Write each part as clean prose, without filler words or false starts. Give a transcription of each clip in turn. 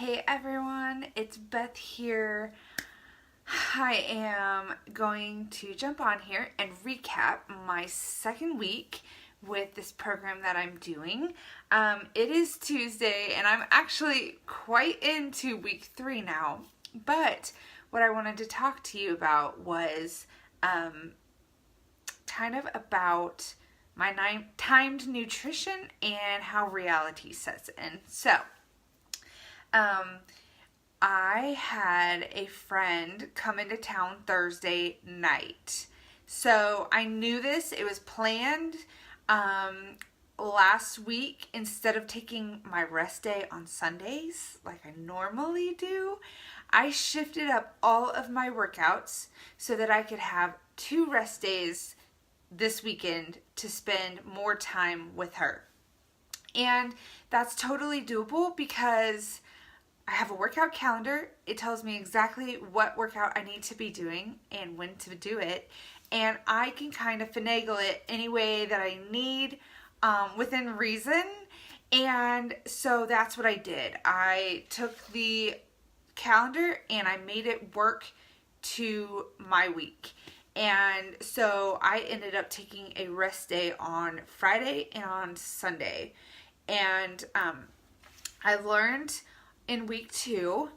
Hey everyone, it's Beth here. I am going to jump on here and recap my second week with this program that I'm doing. It is Tuesday and I'm actually quite into week 3 now, but what I wanted to talk to you about was kind of about my timed nutrition and how reality sets in. So, I had a friend come into town Thursday night. So I knew this, it was planned. Last week, instead of taking my rest day on Sundays like I normally do, I shifted up all of my workouts so that I could have 2 rest days this weekend to spend more time with her. And that's totally doable because I have a workout calendar. It tells me exactly what workout I need to be doing and when to do it. And I can kind of finagle it any way that I need within reason. And so that's what I did. I took the calendar and I made it work to my week. And so I ended up taking a rest day on Friday and on Sunday. And I learned in week 2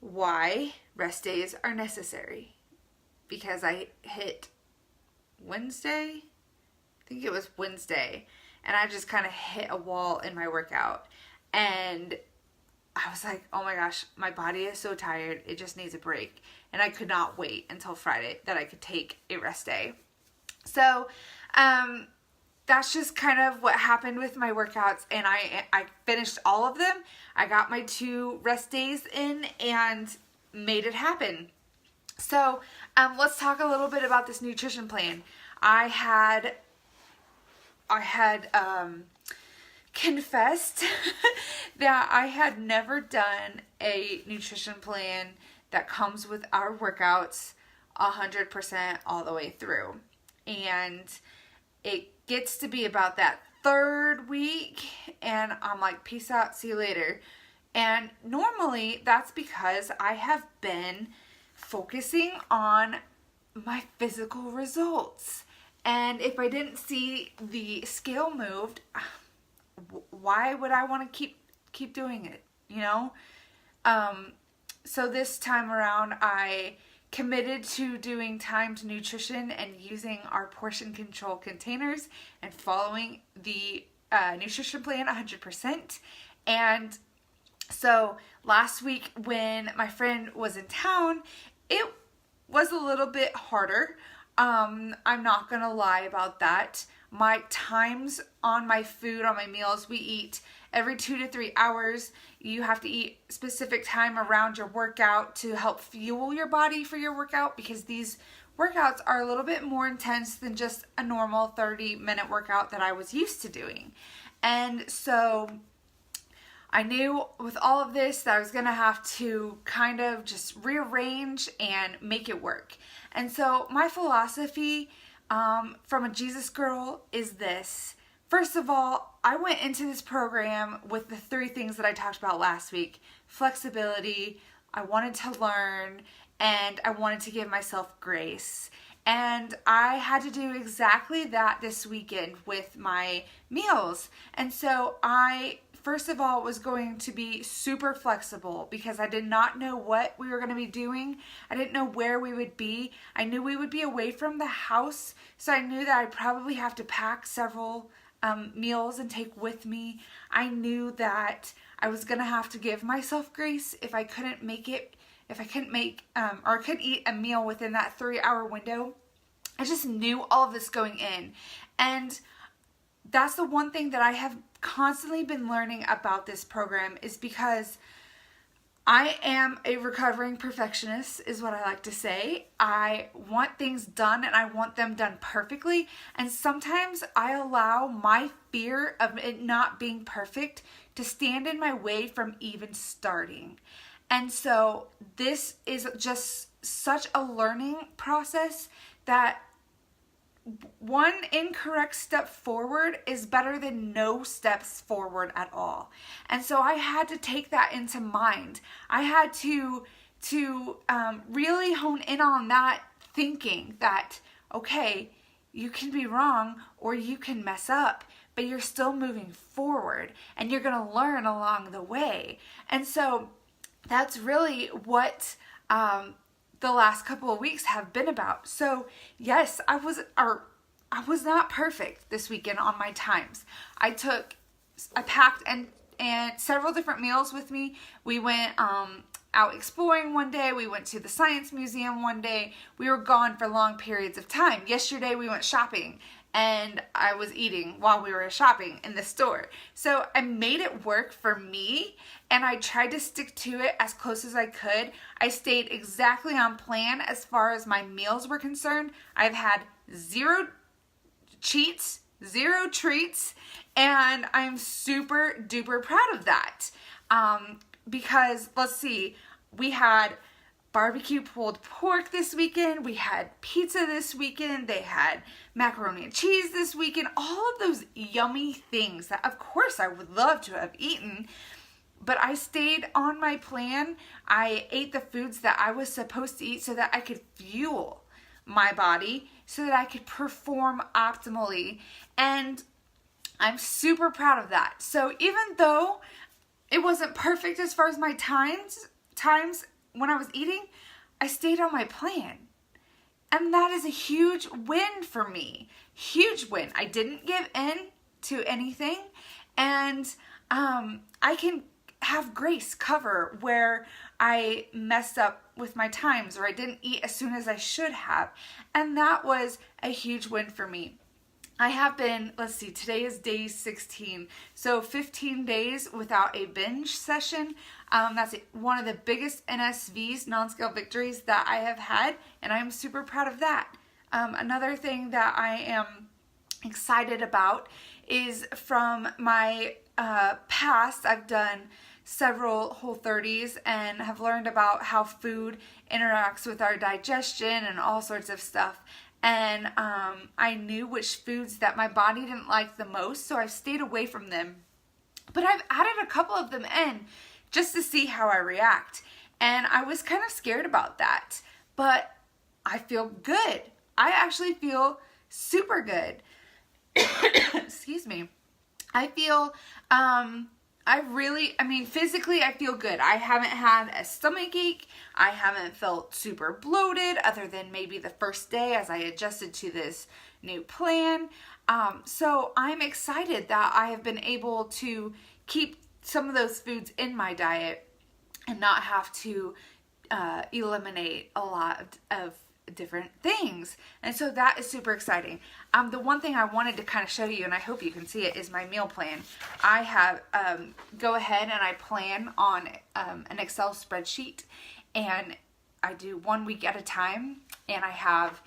why rest days are necessary. Because I hit Wednesday, I think it was Wednesday, and I just kind of hit a wall in my workout. And I was like, oh my gosh, my body is so tired, it just needs a break. And I could not wait until Friday that I could take a rest day. So, that's just kind of what happened with my workouts, and I finished all of them. I got my 2 rest days in and made it happen. So let's talk a little bit about this nutrition plan. I had confessed that I had never done a nutrition plan that comes with our workouts 100% all the way through. And it gets to be about that 3rd week and I'm like, peace out, see you later. And normally that's because I have been focusing on my physical results. And if I didn't see the scale moved, why would I want to keep doing it, you know? So this time around I committed to doing timed nutrition and using our portion control containers and following the nutrition plan 100%. And so last week when my friend was in town, it was a little bit harder. I'm not gonna lie about that. My times on my food, on my meals, we eat every 2 to 3 hours. You have to eat specific time around your workout to help fuel your body for your workout, because these workouts are a little bit more intense than just a normal 30-minute workout that I was used to doing. And so I knew with all of this that I was going to have to kind of just rearrange and make it work. And so my philosophy from a Jesus girl is this. First of all, I went into this program with the 3 things that I talked about last week. Flexibility, I wanted to learn, and I wanted to give myself grace. And I had to do exactly that this weekend with my meals. And so I, first of all, was going to be super flexible because I did not know what we were going to be doing. I didn't know where we would be. I knew we would be away from the house, so I knew that I'd probably have to pack several meals and take with me. I knew that I was going to have to give myself grace if I couldn't make it, if I couldn't make or I couldn't eat a meal within that 3-hour window. I just knew all of this going in. And that's the one thing that I have constantly been learning about this program, is because I am a recovering perfectionist, is what I like to say. I want things done and I want them done perfectly. And sometimes I allow my fear of it not being perfect to stand in my way from even starting. And so this is just such a learning process that one incorrect step forward is better than no steps forward at all. And so I had to take that into mind. I had to really hone in on that, thinking that, okay, you can be wrong or you can mess up, but you're still moving forward and you're going to learn along the way. And so that's really what the last couple of weeks have been about. So yes, I was not perfect this weekend on my times. I packed and several different meals with me. We went out exploring one day. We went to the Science Museum one day. We were gone for long periods of time. Yesterday we went shopping and I was eating while we were shopping in the store. So I made it work for me and I tried to stick to it as close as I could. I stayed exactly on plan as far as my meals were concerned. I've had 0 cheats, 0 treats, and I'm super duper proud of that. Because let's see, we had barbecue pulled pork this weekend, we had pizza this weekend, they had macaroni and cheese this weekend, all of those yummy things that of course I would love to have eaten, but I stayed on my plan. I ate the foods that I was supposed to eat so that I could fuel my body, so that I could perform optimally, and I'm super proud of that. So even though it wasn't perfect as far as my times when I was eating, I stayed on my plan. And that is a huge win for me. Huge win. I didn't give in to anything. And I can have grace cover where I messed up with my times or I didn't eat as soon as I should have. And that was a huge win for me. I have been, let's see, today is day 16. So 15 days without a binge session. That's one of the biggest NSVs, non-scale victories, that I have had. And I'm super proud of that. Another thing that I am excited about is from my past. I've done several Whole30s and have learned about how food interacts with our digestion and all sorts of stuff. And I knew which foods that my body didn't like the most, so I've stayed away from them. But I've added a couple of them in just to see how I react. And I was kind of scared about that. But I feel good. I actually feel super good. Excuse me. I feel, physically I feel good. I haven't had a stomach ache. I haven't felt super bloated other than maybe the first day as I adjusted to this new plan. So I'm excited that I have been able to keep some of those foods in my diet and not have to eliminate a lot of different things. And so that is super exciting. The one thing I wanted to kind of show you, and I hope you can see it, is my meal plan. I have go ahead and I plan on an Excel spreadsheet, and I do 1 week at a time, and I have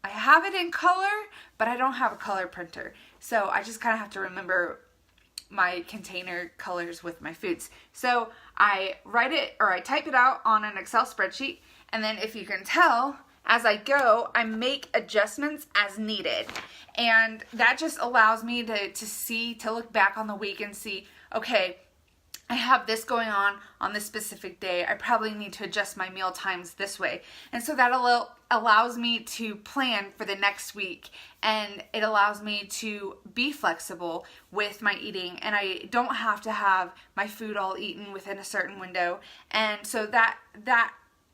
it in color, but I don't have a color printer. So I just kind of have to remember my container colors with my foods. So I write it, or I type it out on an Excel spreadsheet, and then if you can tell, as I go, I make adjustments as needed. And that just allows me to look back on the week and see, okay, I have this going on this specific day. I probably need to adjust my meal times this way. And so that allows me to plan for the next week. And it allows me to be flexible with my eating. And I don't have to have my food all eaten within a certain window. And so that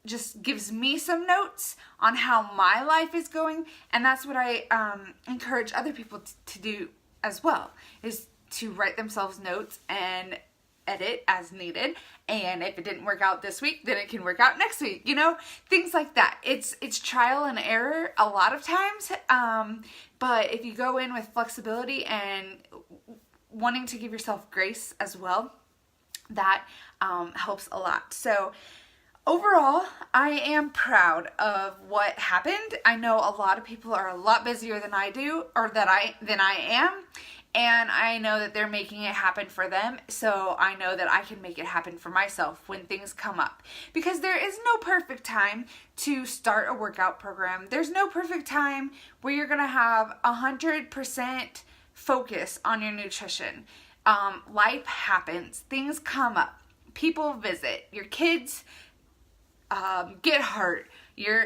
just gives me some notes on how my life is going, and that's what I encourage other people to do as well, is to write themselves notes and edit as needed. And if it didn't work out this week, then it can work out next week, things like that. It's trial and error a lot of times, but if you go in with flexibility and wanting to give yourself grace as well, that helps a lot. So overall, I am proud of what happened. I know a lot of people are a lot busier than I do, or than I am, And I know that they're making it happen for them, so I know that I can make it happen for myself when things come up. Because there is no perfect time to start a workout program. There's no perfect time where you're going to have 100% focus on your nutrition. Life happens. Things come up. People visit. Your kids get hurt.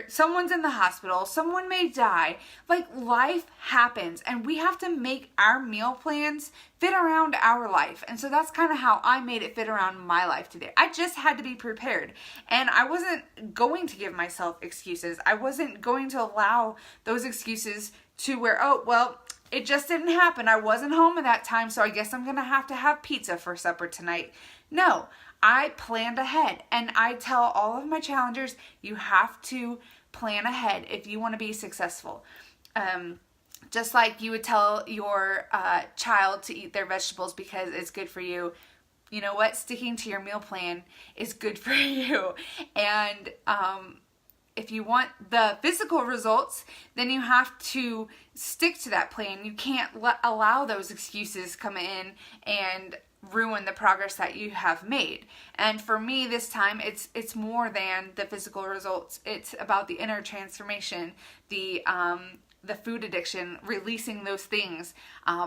Someone's in the hospital, someone may die. Like, life happens, and we have to make our meal plans fit around our life. And so that's kind of how I made it fit around my life today. I just had to be prepared, and I wasn't going to give myself excuses. I wasn't going to allow those excuses to where, oh, well, it just didn't happen. I wasn't home at that time, so I guess I'm going to have pizza for supper tonight. No, I planned ahead, and I tell all of my challengers, you have to plan ahead if you want to be successful. Just like you would tell your child to eat their vegetables because it's good for you. You know what? Sticking to your meal plan is good for you. And if you want the physical results, then you have to stick to that plan. You can't allow those excuses come in and ruin the progress that you have made. And for me this time, it's more than the physical results. It's about the inner transformation, the food addiction, releasing those things,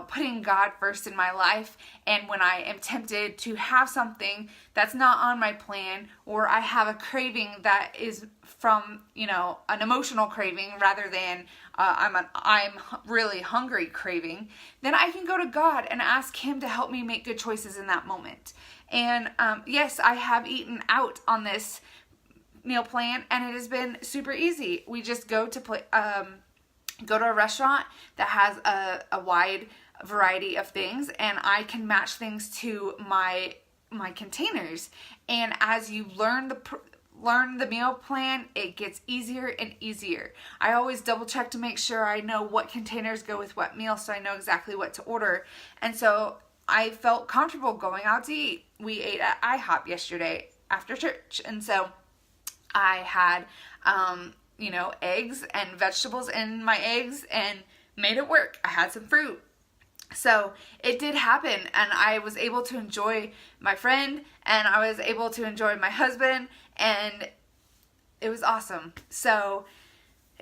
putting God first in my life. And when I am tempted to have something that's not on my plan, or I have a craving that is from, an emotional craving rather than I'm really hungry craving, then I can go to God and ask Him to help me make good choices in that moment. And yes, I have eaten out on this meal plan, and it has been super easy. We just go to a restaurant that has a wide variety of things, and I can match things to my containers. And as you learn the meal plan, it gets easier and easier. I always double check to make sure I know what containers go with what meal, so I know exactly what to order. And so I felt comfortable going out to eat. We ate at IHOP yesterday after church, and so I had eggs and vegetables in my eggs and made it work. I had some fruit. So it did happen, and I was able to enjoy my friend, and I was able to enjoy my husband, and it was awesome. So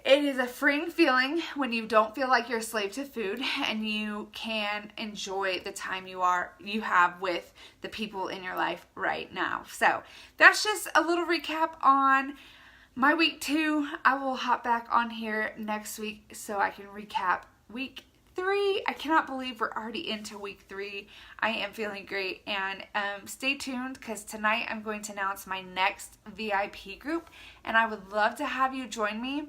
it is a freeing feeling when you don't feel like you're a slave to food, and you can enjoy the time you have with the people in your life right now. So that's just a little recap on my week 2. I will hop back on here next week so I can recap week 3. I cannot believe we're already into week 3. I am feeling great, and stay tuned because tonight I'm going to announce my next VIP group, and I would love to have you join me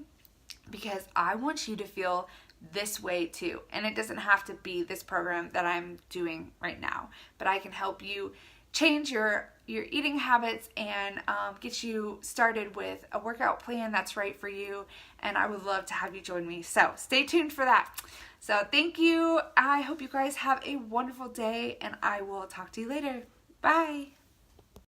because I want you to feel this way too. And it doesn't have to be this program that I'm doing right now, but I can help you change your eating habits and get you started with a workout plan that's right for you. And I would love to have you join me. So stay tuned for that. So thank you. I hope you guys have a wonderful day, and I will talk to you later. Bye.